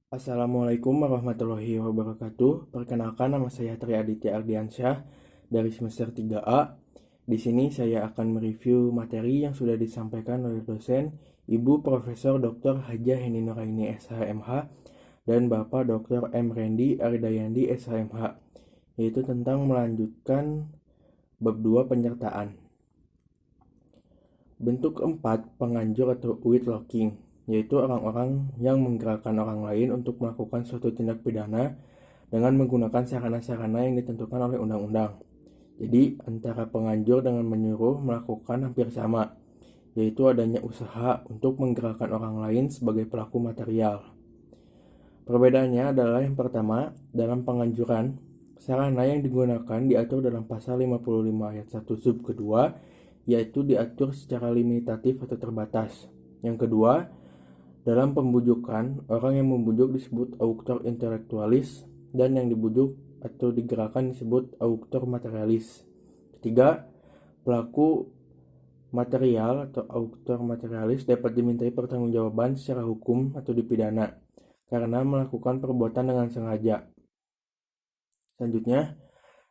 Assalamualaikum warahmatullahi wabarakatuh. Perkenalkan, nama saya Tri Aditya Ardiansyah dari semester 3A. Di sini saya akan mereview materi yang sudah disampaikan oleh dosen Ibu Profesor Dr. Hajah Heni Nuraini SHMH dan Bapak Dr. M. Rendi Aridayandi SHMH, yaitu tentang melanjutkan bab 2 penyertaan. Bentuk keempat, penganjur atau with-locking, yaitu orang-orang yang menggerakkan orang lain untuk melakukan suatu tindak pidana dengan menggunakan sarana-sarana yang ditentukan oleh undang-undang. Jadi, antara penganjur dengan menyuruh melakukan hampir sama, yaitu adanya usaha untuk menggerakkan orang lain sebagai pelaku material. Perbedaannya adalah yang pertama, dalam penganjuran, sarana yang digunakan diatur dalam pasal 55 ayat 1 sub kedua, yaitu diatur secara limitatif atau terbatas. Yang kedua, dalam pembujukan, orang yang membujuk disebut auctor intellectualis dan yang dibujuk atau digerakkan disebut auctor materialis. Ketiga, pelaku material atau auctor materialis dapat dimintai pertanggungjawaban secara hukum atau dipidana karena melakukan perbuatan dengan sengaja. Selanjutnya,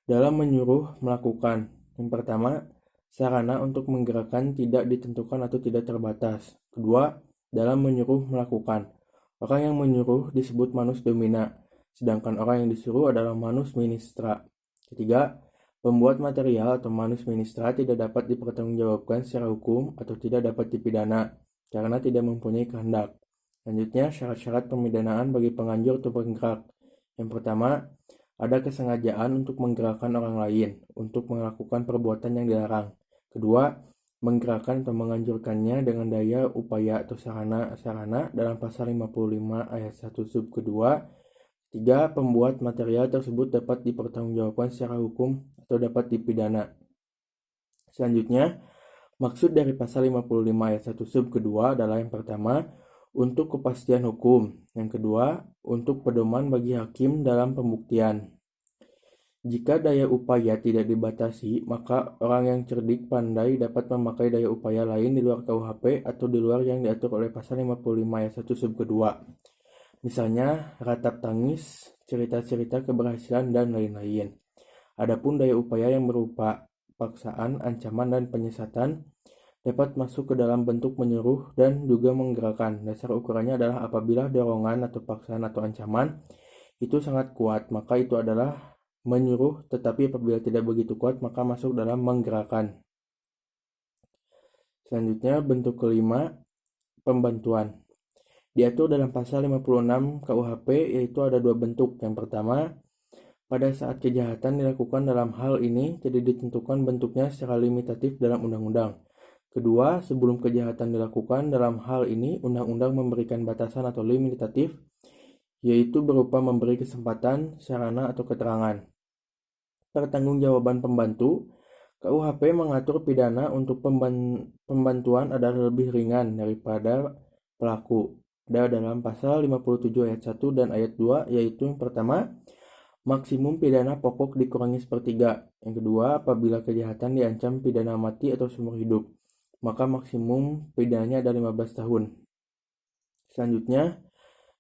dalam menyuruh melakukan. Yang pertama, sarana untuk menggerakkan tidak ditentukan atau tidak terbatas. Kedua, dalam menyuruh melakukan. Orang yang menyuruh disebut manus domina, sedangkan orang yang disuruh adalah manus ministra. Ketiga, pembuat material atau manus ministra tidak dapat dipertanggungjawabkan secara hukum atau tidak dapat dipidana karena tidak mempunyai kehendak. Selanjutnya, syarat-syarat pemidanaan bagi penganjur atau penggerak. Yang pertama, ada kesengajaan untuk menggerakkan orang lain untuk melakukan perbuatan yang dilarang. Kedua, menggerakkan atau menganjurkannya dengan daya, upaya, atau sarana dalam pasal 55 ayat 1 sub kedua. Tiga, pembuat material tersebut dapat dipertanggungjawabkan secara hukum atau dapat dipidana. Selanjutnya, maksud dari pasal 55 ayat 1 sub kedua adalah yang pertama, untuk kepastian hukum. Yang kedua, untuk pedoman bagi hakim dalam pembuktian. Jika daya upaya tidak dibatasi, maka orang yang cerdik pandai dapat memakai daya upaya lain di luar KUHP atau di luar yang diatur oleh pasal 55 ayat 1 sub kedua. Misalnya, ratap tangis, cerita-cerita keberhasilan, dan lain-lain. Adapun daya upaya yang berupa paksaan, ancaman, dan penyesatan dapat masuk ke dalam bentuk menyuruh dan juga menggerakkan. Dasar ukurannya adalah apabila dorongan atau paksaan atau ancaman itu sangat kuat, maka itu adalah menyuruh, tetapi apabila tidak begitu kuat, maka masuk dalam menggerakkan. Selanjutnya, bentuk kelima, pembantuan. Diatur dalam pasal 56 KUHP, yaitu ada dua bentuk. Yang pertama, pada saat kejahatan dilakukan dalam hal ini, jadi ditentukan bentuknya secara limitatif dalam undang-undang. Kedua, sebelum kejahatan dilakukan dalam hal ini, undang-undang memberikan batasan atau limitatif, yaitu berupa memberi kesempatan, sarana, atau keterangan. Pertanggungjawaban pembantu, KUHP mengatur pidana untuk pembantuan adalah lebih ringan daripada pelaku. Ada dalam pasal 57 ayat 1 dan ayat 2, yaitu yang pertama, maksimum pidana pokok dikurangi sepertiga. Yang kedua, apabila kejahatan diancam pidana mati atau seumur hidup, maka maksimum pidananya ada 15 tahun. Selanjutnya,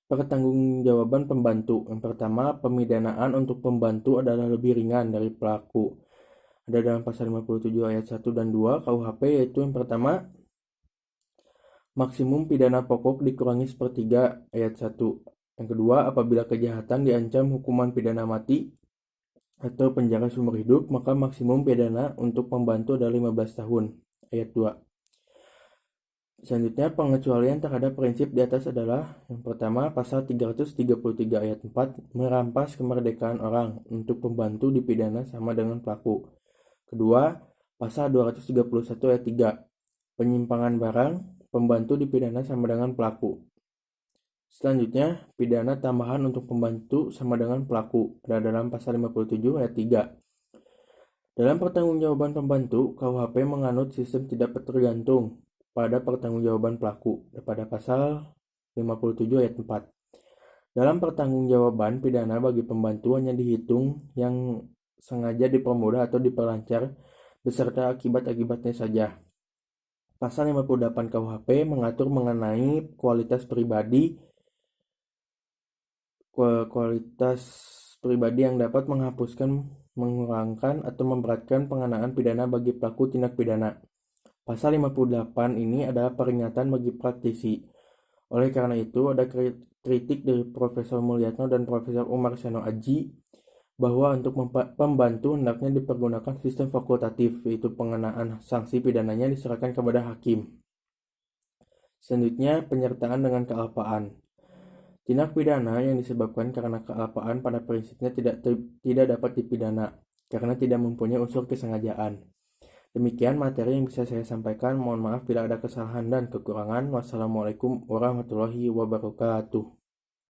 pertanggungjawaban pembantu. Yang pertama, pemidanaan untuk pembantu adalah lebih ringan dari pelaku. Ada dalam pasal 57 ayat 1 dan 2 KUHP, yaitu yang pertama, maksimum pidana pokok dikurangi sepertiga ayat 1. Yang kedua, apabila kejahatan diancam hukuman pidana mati atau penjara seumur hidup, maka maksimum pidana untuk pembantu adalah 15 tahun. Ayat 2. Selanjutnya, pengecualian terhadap prinsip di atas adalah yang pertama, pasal 333 ayat 4, merampas kemerdekaan orang untuk pembantu dipidana sama dengan pelaku. Kedua, pasal 231 ayat 3, penyimpangan barang, pembantu dipidana sama dengan pelaku. Selanjutnya, pidana tambahan untuk pembantu sama dengan pelaku, ada dalam pasal 57 ayat 3. Dalam pertanggungjawaban pembantu, KUHP menganut sistem tidak tergantung pada pertanggungjawaban pelaku pada pasal 57 ayat 4. Dalam pertanggungjawaban pidana bagi pembantu hanya dihitung yang sengaja dipermudah atau diperlancar beserta akibat-akibatnya saja. Pasal 58 KUHP mengatur mengenai kualitas pribadi kualitas pribadi yang dapat menghapuskan, mengurangkan, atau memberatkan pengenaan pidana bagi pelaku tindak pidana. Pasal 58 ini adalah peringatan bagi praktisi. Oleh karena itu, ada kritik dari Profesor Mulyatno dan Profesor Umar Seno Aji bahwa untuk pembantu hendaknya dipergunakan sistem fakultatif, yaitu pengenaan sanksi pidananya diserahkan kepada hakim. Selanjutnya, penyertaan dengan kealpaan. Tindak pidana yang disebabkan karena kealpaan pada prinsipnya tidak dapat dipidana karena tidak mempunyai unsur kesengajaan. Demikian materi yang bisa saya sampaikan. Mohon maaf bila ada kesalahan dan kekurangan. Wassalamualaikum warahmatullahi wabarakatuh.